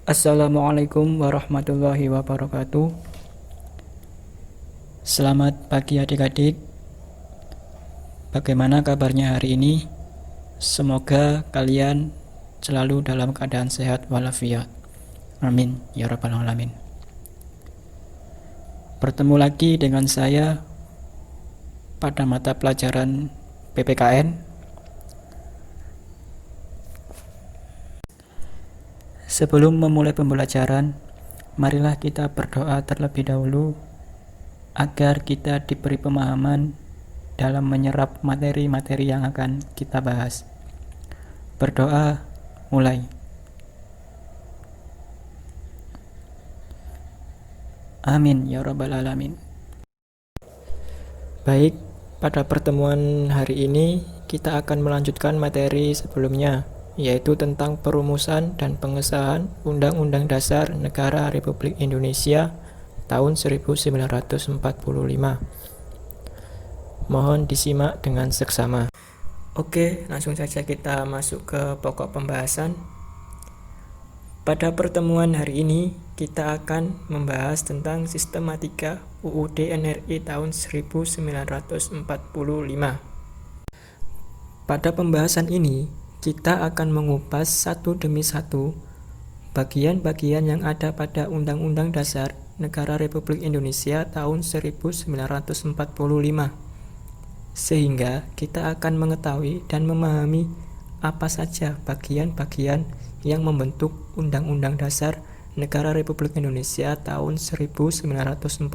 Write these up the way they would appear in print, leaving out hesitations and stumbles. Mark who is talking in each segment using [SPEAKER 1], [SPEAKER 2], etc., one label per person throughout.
[SPEAKER 1] Assalamualaikum warahmatullahi wabarakatuh. Selamat pagi adik-adik. Bagaimana kabarnya hari ini? Semoga kalian selalu dalam keadaan sehat walafiat. Amin ya rabbal alamin. Bertemu lagi dengan saya pada mata pelajaran PPKN. Sebelum memulai pembelajaran, marilah kita berdoa terlebih dahulu agar kita diberi pemahaman dalam menyerap materi-materi yang akan kita bahas. Berdoa, mulai. Amin ya rabbal alamin. Baik, pada pertemuan hari ini kita akan melanjutkan materi sebelumnya, yaitu tentang perumusan dan pengesahan Undang-Undang Dasar Negara Republik Indonesia tahun 1945. Mohon disimak dengan seksama. Oke, langsung saja kita masuk ke pokok pembahasan. Pada pertemuan hari ini kita akan membahas tentang sistematika UUD NRI tahun 1945. Pada pembahasan ini kita akan mengupas satu demi satu bagian-bagian yang ada pada Undang-Undang Dasar Negara Republik Indonesia tahun 1945, sehingga kita akan mengetahui dan memahami apa saja bagian-bagian yang membentuk Undang-Undang Dasar Negara Republik Indonesia tahun 1945.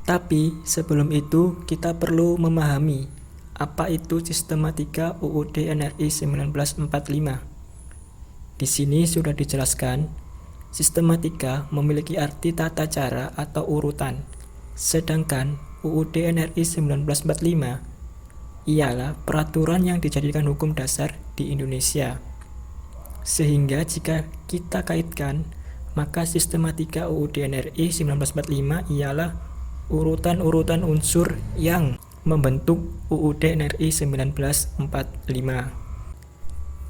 [SPEAKER 1] Tapi sebelum itu kita perlu memahami apa itu sistematika UUD NRI 1945. Di sini sudah dijelaskan, sistematika memiliki arti tata cara atau urutan, sedangkan UUD NRI 1945 ialah peraturan yang dijadikan hukum dasar di Indonesia. Sehingga jika kita kaitkan, maka sistematika UUD NRI 1945 ialah urutan-urutan unsur yang membentuk UUD NRI 1945.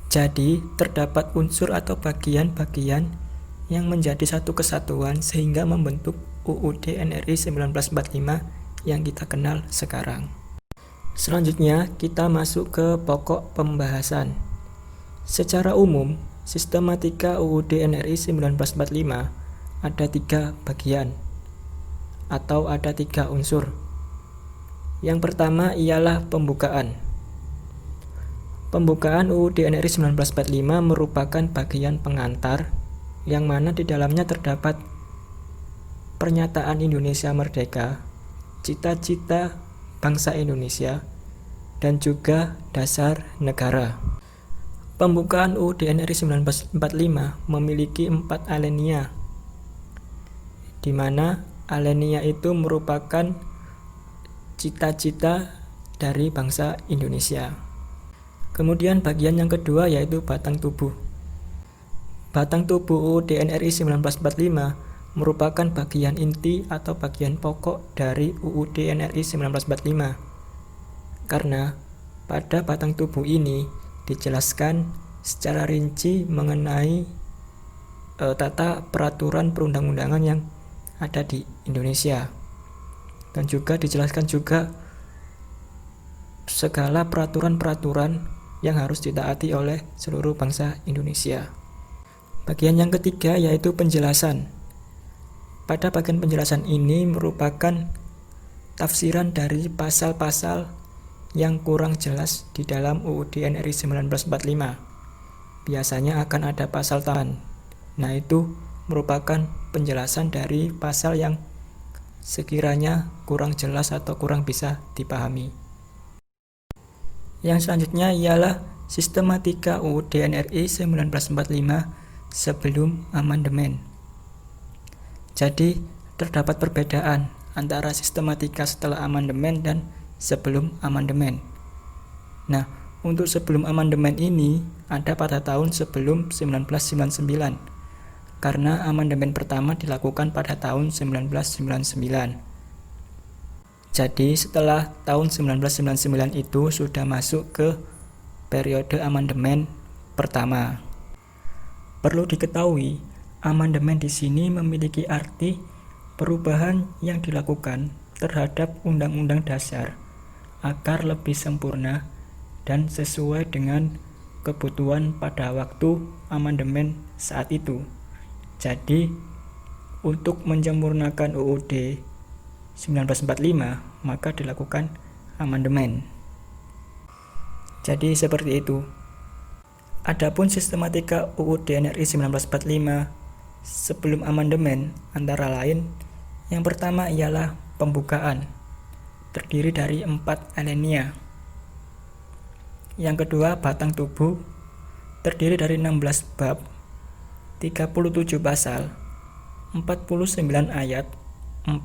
[SPEAKER 1] Jadi, terdapat unsur atau bagian-bagian yang menjadi satu kesatuan sehingga membentuk UUD NRI 1945 yang kita kenal sekarang. Selanjutnya, kita masuk ke pokok pembahasan. Secara umum, sistematika UUD NRI 1945 ada 3 bagian atau ada 3 unsur. Yang pertama ialah pembukaan. Pembukaan UUD NRI 1945 merupakan bagian pengantar yang mana di dalamnya terdapat pernyataan Indonesia Merdeka, cita-cita bangsa Indonesia, dan juga dasar negara. Pembukaan UUD NRI 1945 memiliki 4 alinea, di mana alinea itu merupakan cita-cita dari bangsa Indonesia. Kemudian bagian yang kedua yaitu batang tubuh. Batang tubuh UUD NRI 1945 merupakan bagian inti atau bagian pokok dari UUD NRI 1945. Karena pada batang tubuh ini dijelaskan secara rinci mengenai tata peraturan perundang-undangan yang ada di Indonesia. Dan juga dijelaskan juga segala peraturan-peraturan yang harus ditaati oleh seluruh bangsa Indonesia. Bagian yang ketiga yaitu penjelasan. Pada bagian penjelasan ini merupakan tafsiran dari pasal-pasal yang kurang jelas di dalam UUD NRI 1945. Biasanya akan ada pasal tambahan. Nah, itu merupakan penjelasan dari pasal yang sekiranya kurang jelas atau kurang bisa dipahami. Yang selanjutnya ialah sistematika UUD NRI 1945 sebelum amandemen. Jadi, terdapat perbedaan antara sistematika setelah amandemen dan sebelum amandemen. Nah, untuk sebelum amandemen ini ada pada tahun sebelum 1999, karena amandemen pertama dilakukan pada tahun 1999. Jadi, setelah tahun 1999 itu sudah masuk ke periode amandemen pertama. Perlu diketahui, amandemen di sini memiliki arti perubahan yang dilakukan terhadap Undang-Undang Dasar agar lebih sempurna dan sesuai dengan kebutuhan pada waktu amandemen saat itu. Jadi, untuk menyempurnakan UUD 1945, maka dilakukan amandemen. Jadi seperti itu. Adapun sistematika UUD NRI 1945 sebelum amandemen antara lain, yang pertama ialah pembukaan, terdiri dari 4 alinea. Yang kedua, batang tubuh, terdiri dari 16 bab, 37 pasal, 49 ayat, 4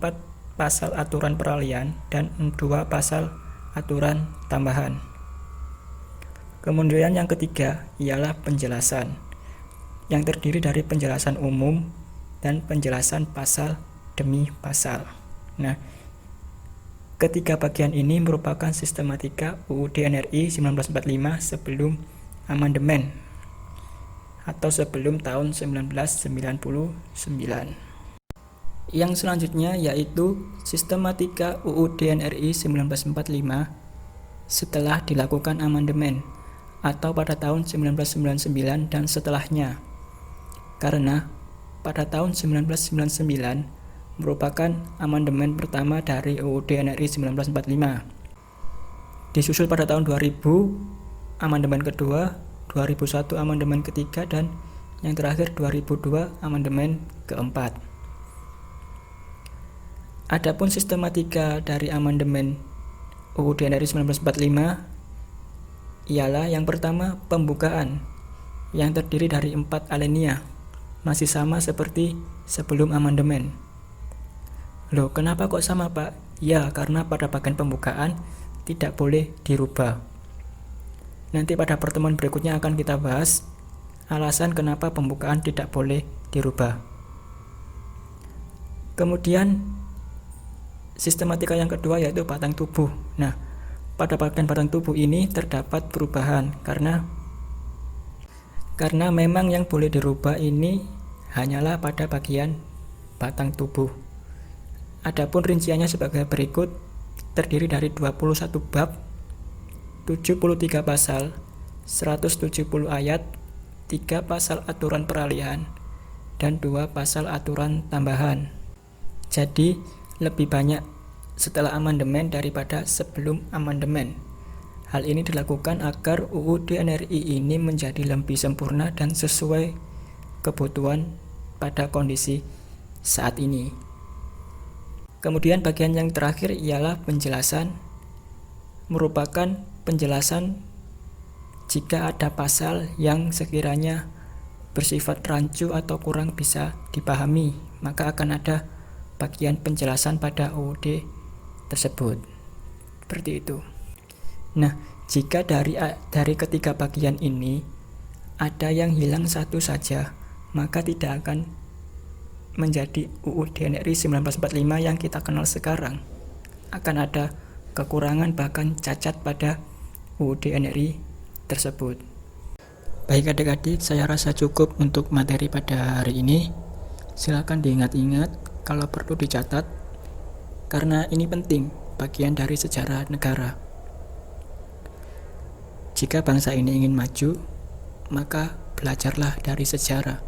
[SPEAKER 1] pasal aturan peralihan, dan 2 pasal aturan tambahan. Kemudian yang ketiga ialah penjelasan, yang terdiri dari penjelasan umum dan penjelasan pasal demi pasal. Nah, ketiga bagian ini merupakan sistematika UUD NRI 1945 sebelum amandemen atau sebelum tahun 1999. Yang selanjutnya yaitu sistematika UUD NRI 1945 setelah dilakukan amandemen atau pada tahun 1999 dan setelahnya. Karena pada tahun 1999 merupakan amandemen pertama dari UUD NRI 1945. Disusul pada tahun 2000 amandemen kedua, 2001 amandemen ketiga, dan yang terakhir 2002 amandemen keempat. Adapun sistematika dari amandemen UUD NRI 1945 ialah yang pertama pembukaan, yang terdiri dari 4 alinea, masih sama seperti sebelum amandemen. Loh, kenapa kok sama, Pak? Ya, karena pada bagian pembukaan tidak boleh dirubah. Nanti pada pertemuan berikutnya akan kita bahas alasan kenapa pembukaan tidak boleh dirubah. Kemudian sistematika yang kedua yaitu batang tubuh. Nah, pada bagian batang tubuh ini terdapat perubahan karena memang yang boleh dirubah ini hanyalah pada bagian batang tubuh. Adapun rinciannya sebagai berikut, terdiri dari 21 bab, 73 pasal, 170 ayat, 3 pasal aturan peralihan, dan 2 pasal aturan tambahan. Jadi, lebih banyak setelah amandemen daripada sebelum amandemen. Hal ini dilakukan agar UUD NRI ini menjadi lebih sempurna dan sesuai kebutuhan pada kondisi saat ini. Kemudian bagian yang terakhir ialah penjelasan, merupakan penjelasan jika ada pasal yang sekiranya bersifat rancu atau kurang bisa dipahami, maka akan ada bagian penjelasan pada UUD tersebut. Seperti itu. Nah, jika dari ketiga bagian ini ada yang hilang satu saja, maka tidak akan menjadi UUD NRI 1945 yang kita kenal sekarang. Akan ada kekurangan bahkan cacat pada UUD NRI tersebut. Baik adik-adik, saya rasa cukup untuk materi pada hari ini. Silakan diingat-ingat, kalau perlu dicatat, karena ini penting bagian dari sejarah negara. Jika bangsa ini ingin maju, maka belajarlah dari sejarah.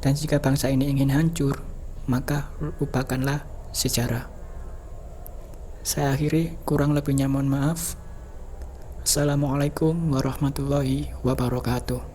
[SPEAKER 1] Dan jika bangsa ini ingin hancur, maka lupakanlah sejarah. Saya akhiri, kurang lebihnya mohon maaf. Assalamualaikum warahmatullahi wabarakatuh.